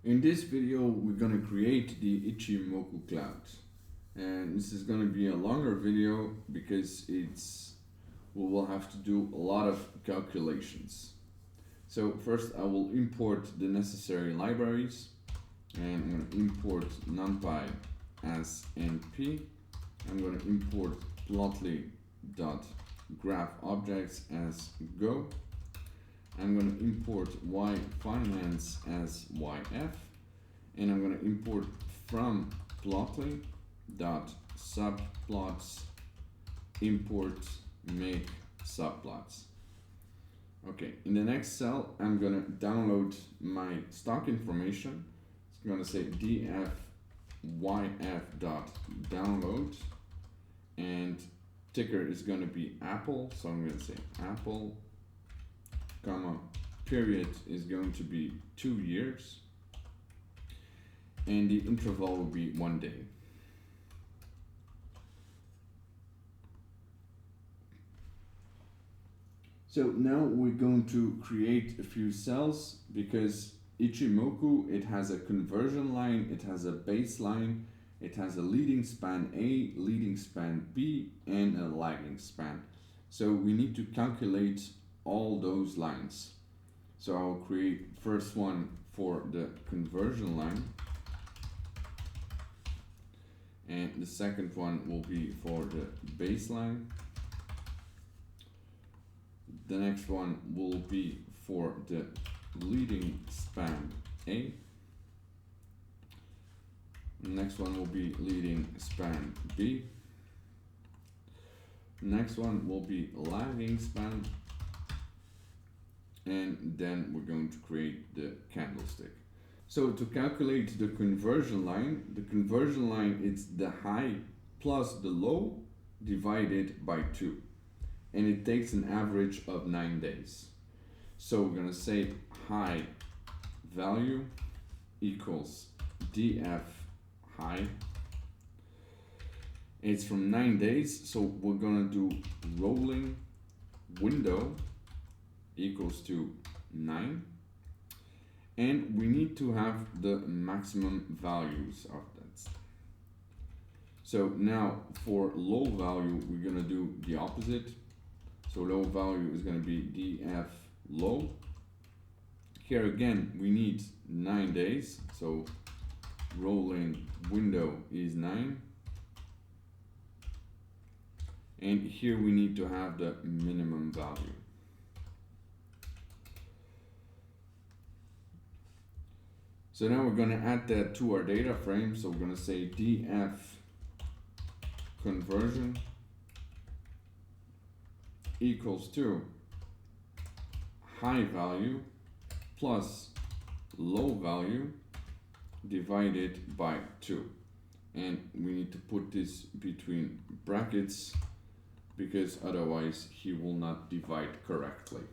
In this video, we're going to create the Ichimoku cloud. And this is going to be a longer video because we will have to do a lot of calculations. So first I will import the necessary libraries, and I'm going to import numpy as np. I'm going to import plotly.graphObjects as go. I'm going to import yfinance as yf, and I'm going to import from plotly.subplots import make subplots. Okay, in the next cell, I'm going to download my stock information. It's going to say df.yf.download, and ticker is going to be Apple, so I'm going to say Apple, comma, period is going to be 2 years, and the interval will be 1 day. So now we're going to create a few cells because Ichimoku, it has a conversion line, it has a baseline, it has a leading span A, leading span B, and a lagging span. So we need to calculate all those lines. So I'll create first one for the conversion line, and the second one will be for the baseline. The next one will be for the leading span A. The next one will be leading span B. Next one will be lagging span. And then we're going to create the candlestick. So to calculate the conversion line is the high plus the low divided by 2. And it takes an average of 9 days. So we're going to say high value equals df high. It's from 9 days, so we're going to do rolling window equals to 9. And we need to have the maximum values of that. So now for low value, we're going to do the opposite. So low value is going to be df low. Here again, we need 9 days. So rolling window is 9. And here we need to have the minimum value. So now we're going to add that to our data frame. So we're going to say df conversion equals to high value plus low value divided by 2. And we need to put this between brackets because otherwise he will not divide correctly.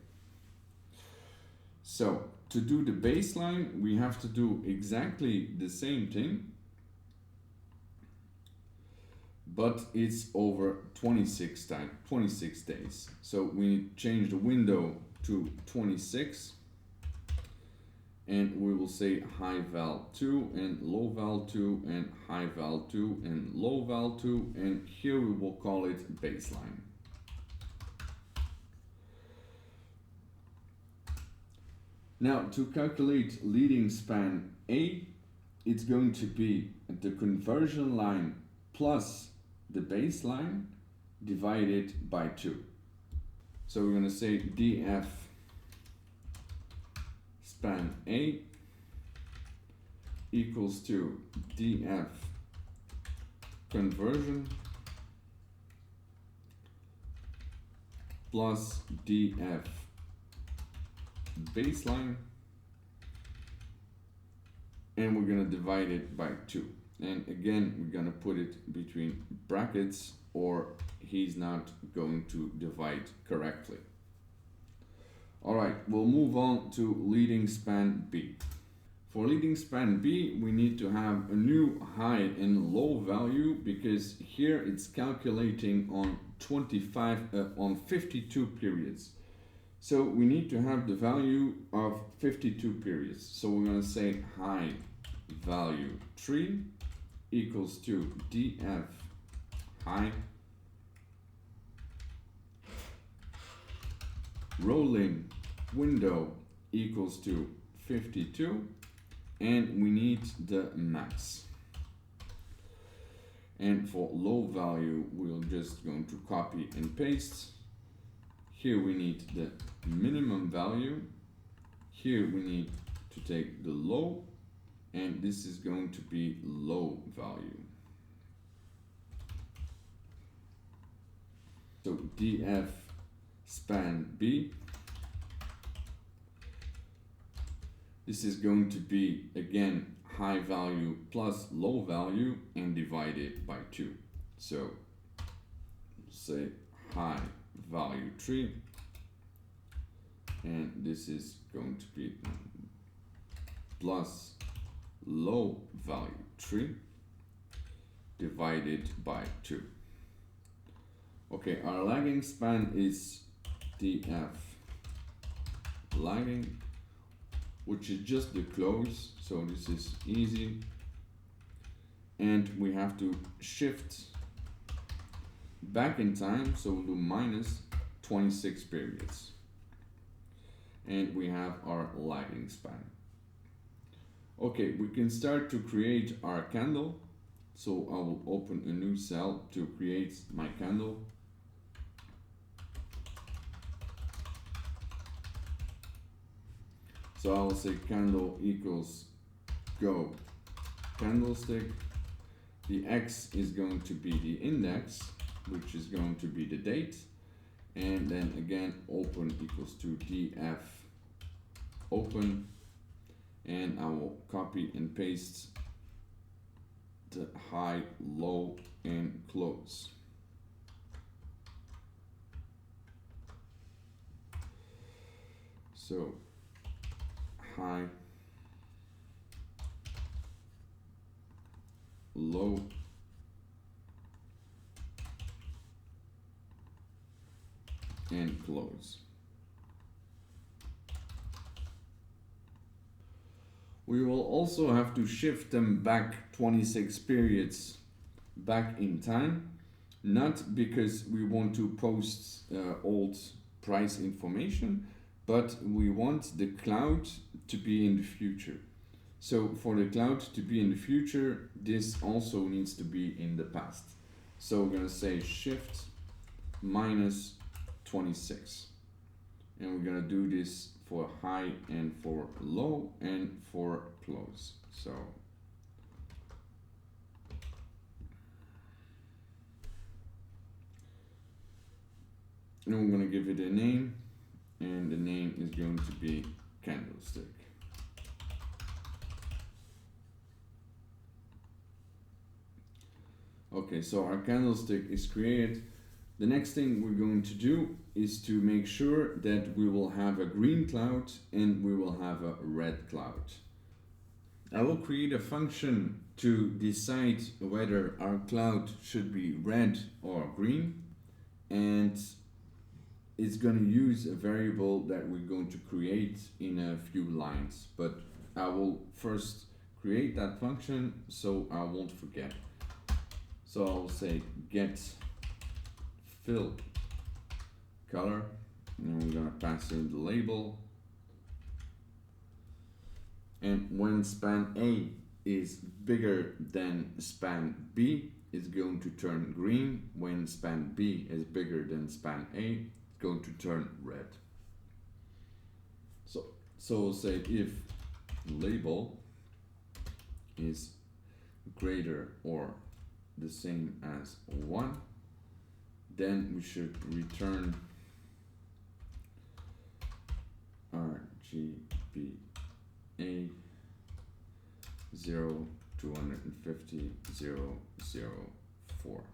So to do the baseline, we have to do exactly the same thing, but it's over 26 days. So we need to change the window to 26, and we will say high val 2 and low val 2 and high val 2 and low val 2, and here we will call it baseline. Now to calculate leading span A, it's going to be the conversion line plus the baseline divided by 2. So we're going to say df span A equals to df conversion plus df baseline, and we're going to divide it by 2. And again, we're going to put it between brackets or he's not going to divide correctly. Alright, we'll move on to leading span B. For leading span B, we need to have a new high and low value because here it's calculating on 52 periods. So we need to have the value of 52 periods. So we're going to say high value tree equals to df high rolling window equals to 52, and we need the max. And for low value, we're just going to copy and paste. Here we need the minimum value. Here we need to take the low, and this is going to be low value. So df span b. This is going to be, again, high value plus low value and divided by 2. So say high value tree, and this is going to be plus low value tree divided by 2. Okay, our lagging span is df lagging, which is just the close, so this is easy. And we have to shift back in time, so we'll do minus 26 periods. And we have our lagging span. Okay, we can start to create our candle. So I will open a new cell to create my candle. So I will say candle equals go candlestick. The X is going to be the index, which is going to be the date. And then again, open equals to df open. And I will copy and paste the high, low, and close. So high, low, and close. We will also have to shift them back 26 periods back in time, not because we want to post old price information, but we want the cloud to be in the future. So for the cloud to be in the future, this also needs to be in the past. So we're going to say shift minus 26. And we're going to do this for high and for low and for close. So and we're going to give it a name, and the name is going to be candlestick. Okay, so our candlestick is created. The next thing we're going to do is to make sure that we will have a green cloud and we will have a red cloud. I will create a function to decide whether our cloud should be red or green, and it's going to use a variable that we're going to create in a few lines, but I will first create that function so I won't forget. So I'll say get fill color, and we're going to pass in the label. And when span A is bigger than span B, it's going to turn green. When span B is bigger than span A, it's going to turn red. So we'll say if label is greater or the same as 1, then we should return RGBA 0 250 004.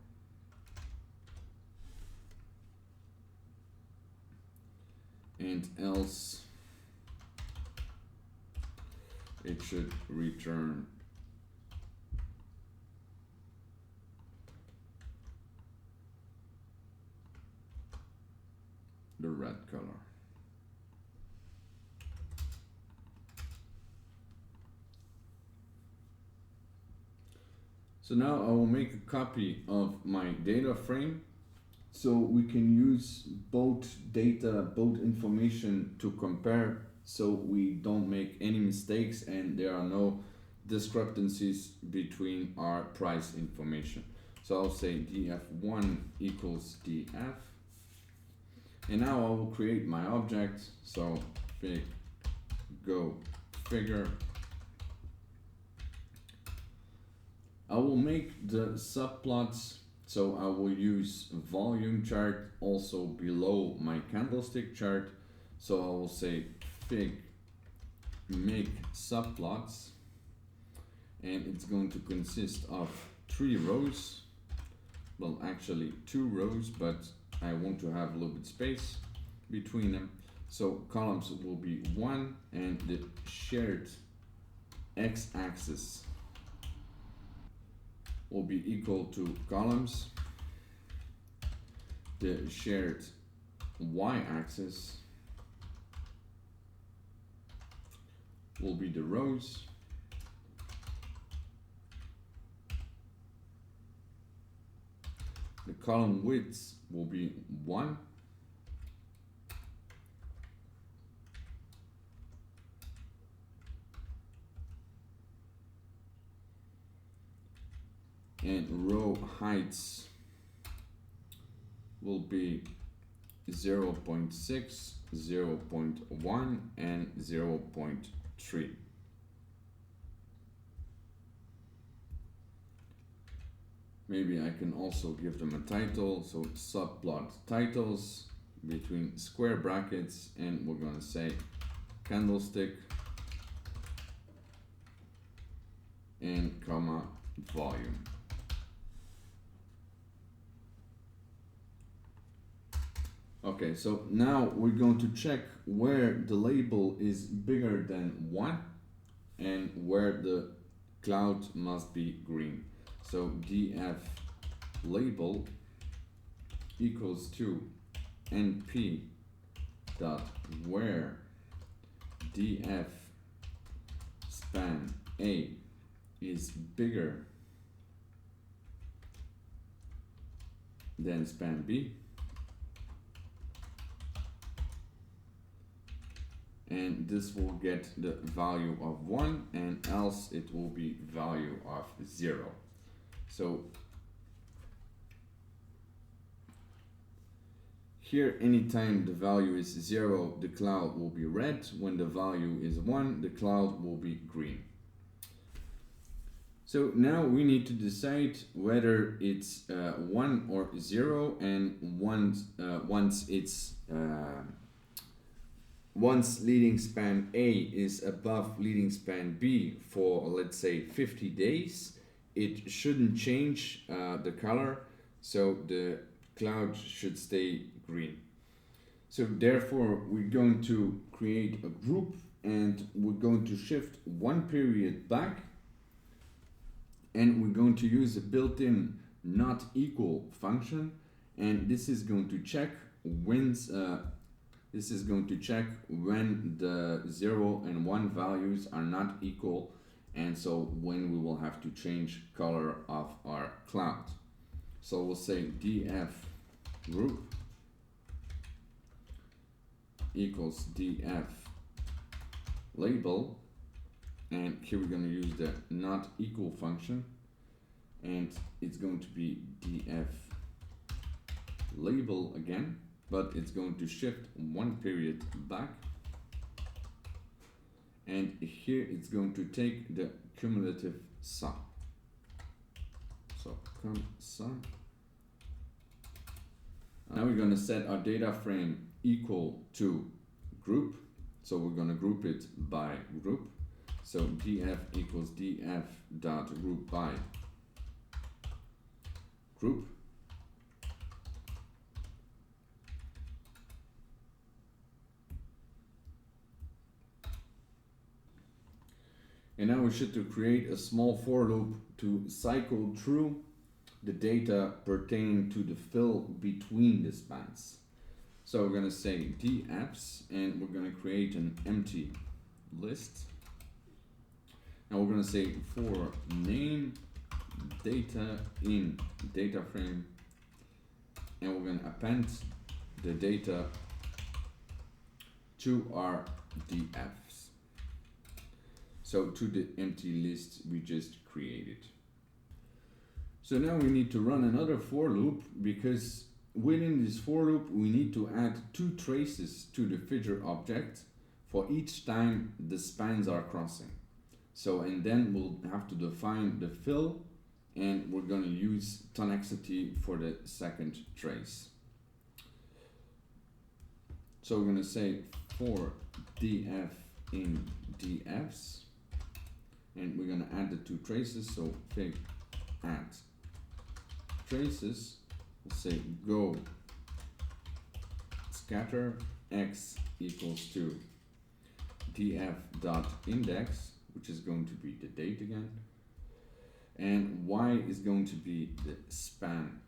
And else it should return the red color. So now I will make a copy of my data frame so we can use both data, both information to compare, so we don't make any mistakes and there are no discrepancies between our price information. So I'll say df1 equals df, and now I will create my object. So big go figure. I will make the subplots, so I will use volume chart also below my candlestick chart. So I will say fig make subplots, and it's going to consist of 3 rows. Well, actually 2 rows, but I want to have a little bit space between them. So columns will be 1, and the shared x-axis will be equal to columns. The shared y-axis will be the rows. The column width will be 1. And row heights will be 0.6, 0.1, and 0.3. Maybe I can also give them a title, so subplot titles between square brackets, and we're going to say candlestick and comma volume. Okay, so now we're going to check where the label is bigger than 1 and where the cloud must be green. So df label equals to np dot where df span a is bigger than span b, and this will get the value of 1, and else it will be value of 0. So here, anytime the value is 0, the cloud will be red. When the value is 1, the cloud will be green. So now we need to decide whether it's 1 or 0, and once leading span A is above leading span B for, let's say, 50 days, it shouldn't change the color, so the cloud should stay green. So therefore we're going to create a group, and we're going to shift 1 period back, and we're going to use a built-in not equal function, and this is going to check when the 0 and 1 values are not equal, and so when we will have to change color of our cloud. So we'll say df group equals df label, and here we're going to use the not equal function, and it's going to be df label again, but it's going to shift 1 period back, and here it's going to take the cumulative sum. So com sum. Now we're going to set our data frame equal to group, so we're going to group it by group. So df equals df dot group by group. And now we should to create a small for loop to cycle through the data pertaining to the fill between the spans. So we're going to say dfs, and we're going to create an empty list. Now we're going to say for name data in data frame, and we're going to append the data to our dfs. So to the empty list we just created. So now we need to run another for loop, because within this for loop we need to add 2 traces to the figure object for each time the spans are crossing. So, and then we'll have to define the fill, and we're going to use tonexity for the second trace. So we're going to say for df in dfs, and we're going to add the 2 traces. So fig add traces, we'll say go scatter x equals to df dot index, which is going to be the date again, and y is going to be the span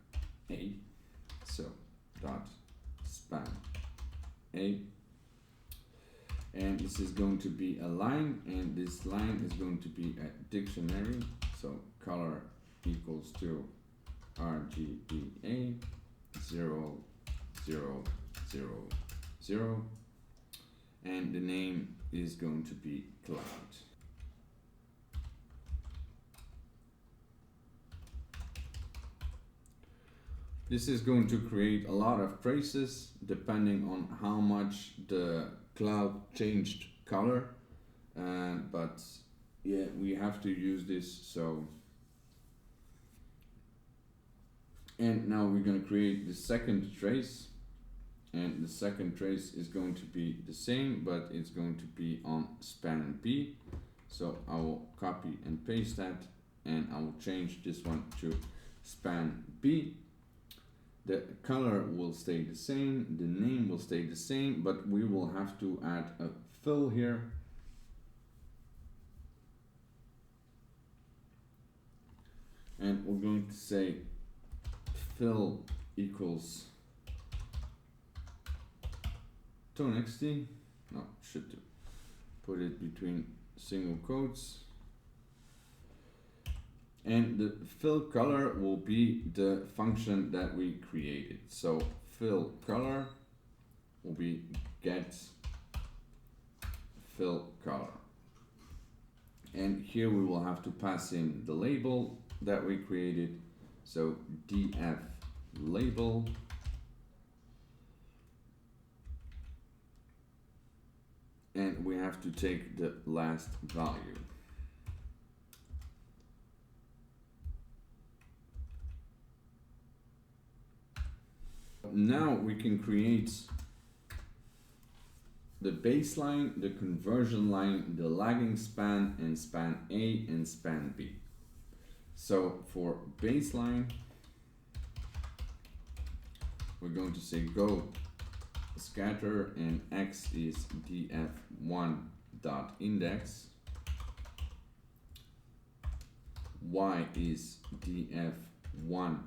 a, so dot span a, and this is going to be a line, and this line is going to be a dictionary, so color equals to RGBA 0 0 0 0, and the name is going to be cloud. This is going to create a lot of traces depending on how much the cloud changed color, but yeah, we have to use this. So, and now we're going to create the second trace, and the second trace is going to be the same, but it's going to be on span B. So I will copy and paste that, and I will change this one to span B. The color will stay the same, the name will stay the same, but we will have to add a fill here. And we're going to say fill equals tonexity. No, should do. Put it between single quotes. And the fill color will be the function that we created. So fill color will be get fill color. And here we will have to pass in the label that we created. So df label and we have to take the last value. Now we can create the baseline, the conversion line, the lagging span, and span A and span B. So for baseline, we're going to say go scatter, and x is df1 dot index, y is df1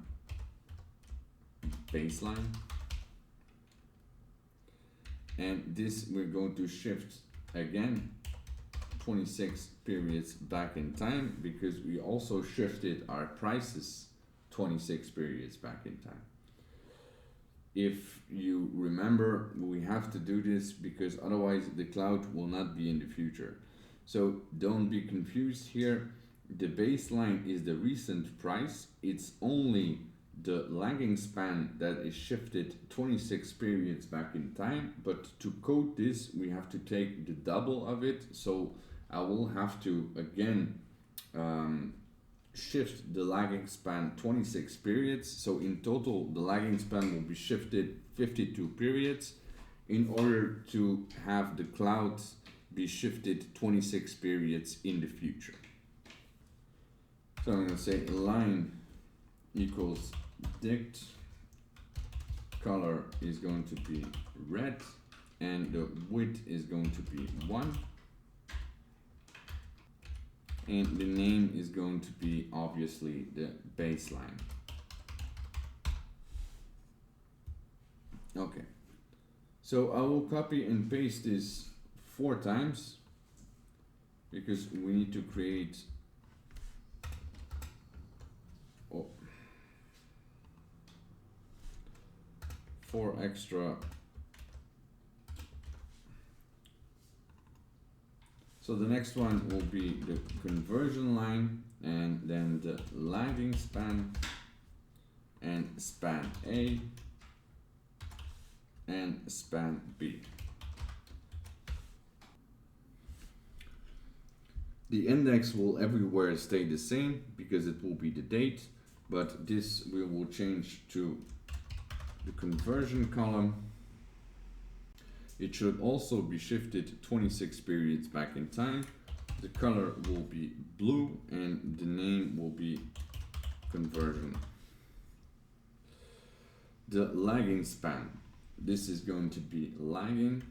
baseline, and this we're going to shift again 26 periods back in time, because we also shifted our prices 26 periods back in time. If you remember, we have to do this because otherwise the cloud will not be in the future. So don't be confused here. The baseline is the recent price. It's only the lagging span that is shifted 26 periods back in time, but to code this we have to take the double of it. So I will have to again shift the lagging span 26 periods. So in total the lagging span will be shifted 52 periods in order to have the cloud be shifted 26 periods in the future. So I'm going to say line equals dict, color is going to be red, and the width is going to be 1, and the name is going to be obviously the baseline. Okay, so I will copy and paste this 4 times because we need to create 4 extra. So the next one will be the conversion line, and then the lagging span, and span A, and span B. The index will everywhere stay the same because it will be the date, but this we will change to the conversion column. It should also be shifted 26 periods back in time. The color will be blue and the name will be conversion. The lagging span, this is going to be lagging.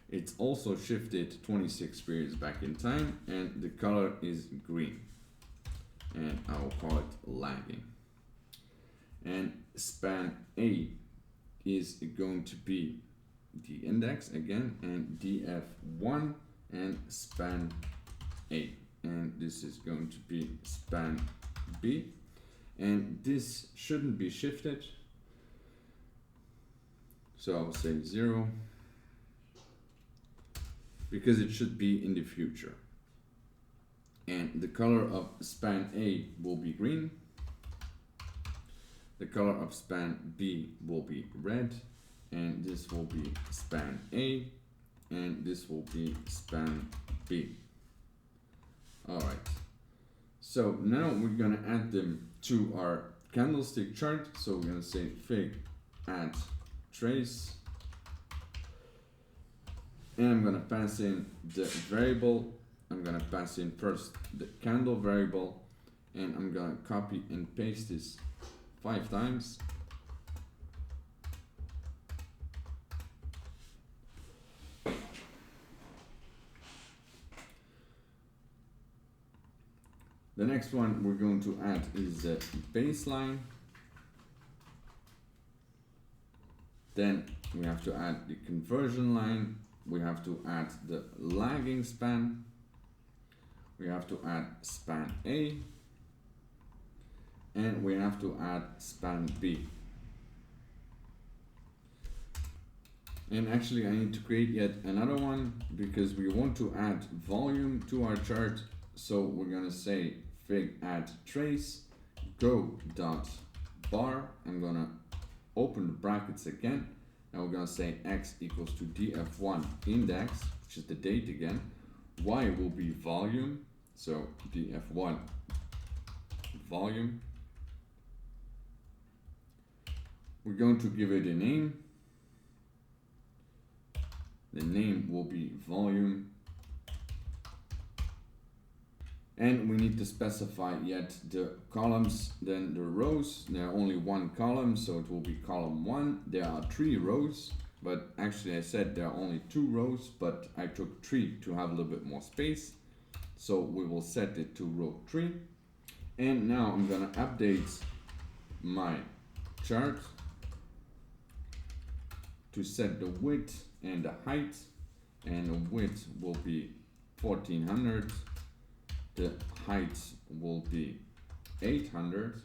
It's also shifted 26 periods back in time and the color is green. And I will call it lagging. And span A is going to be the index again, and df1 and span A, and this is going to be span B, and this shouldn't be shifted, so I'll say 0 because it should be in the future. And the color of span A will be green. The color of span B will be red, and this will be span A, and this will be span B. Alright, so now we're gonna add them to our candlestick chart. So we're gonna say fig add trace, and I'm gonna pass in the variable. I'm gonna pass in first the candle variable, and I'm gonna copy and paste this 5 times. The next one we're going to add is the baseline. Then we have to add the conversion line. We have to add the lagging span. We have to add span A. And we have to add span B. And actually I need to create yet another one because we want to add volume to our chart. So we're gonna say fig add trace go dot bar. I'm gonna open the brackets again, and we're gonna say x equals to df1 index, which is the date again. Y will be volume, so df1 volume. We're going to give it a name. The name will be volume. And we need to specify yet the columns, then the rows. There are only one column, so it will be column 1. There are 3 rows, but actually I said there are only 2 rows, but I took 3 to have a little bit more space. So we will set it to row 3. And now I'm gonna update my chart to set the width and the height, and the width will be 1400, the height will be 800.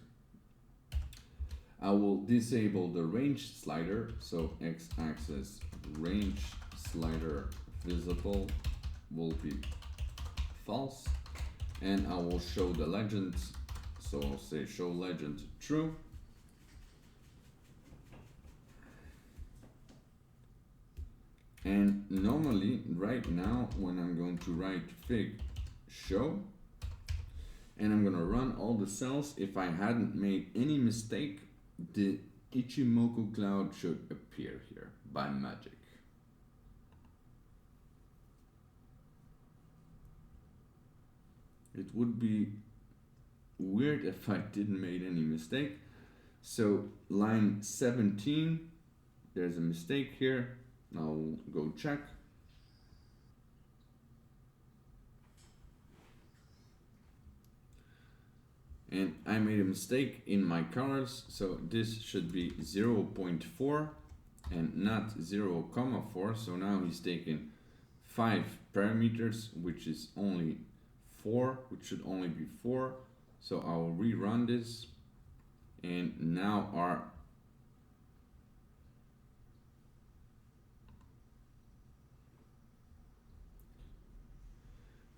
I will disable the range slider, so x-axis range slider visible will be false, and I will show the legend, so I'll say show legend true. And normally right now when I'm going to write fig show and I'm gonna run all the cells, if I hadn't made any mistake, the Ichimoku cloud should appear here by magic. It would be weird if I didn't make any mistake. So line 17, there's a mistake here. I'll go check. And I made a mistake in my colors, so this should be 0.4 and not 0,4. So now he's taken 5 parameters, which is only 4, which should only be 4. So I will rerun this, and now our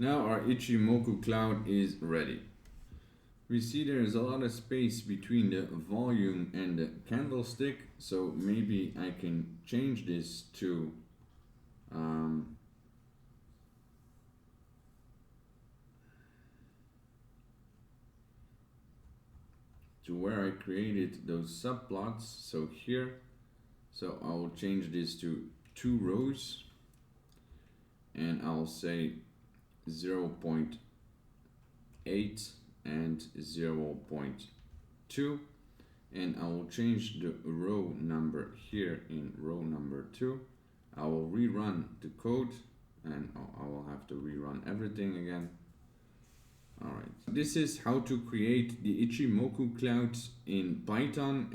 Now our Ichimoku cloud is ready. We see there is a lot of space between the volume and the candlestick, so maybe I can change this to where I created those subplots. So here, so I'll change this to 2 rows, and I'll say 0.8 and 0.2, and I will change the row number here in row number 2. I will rerun the code, and I will have to rerun everything again. Alright, this is how to create the Ichimoku cloud in Python.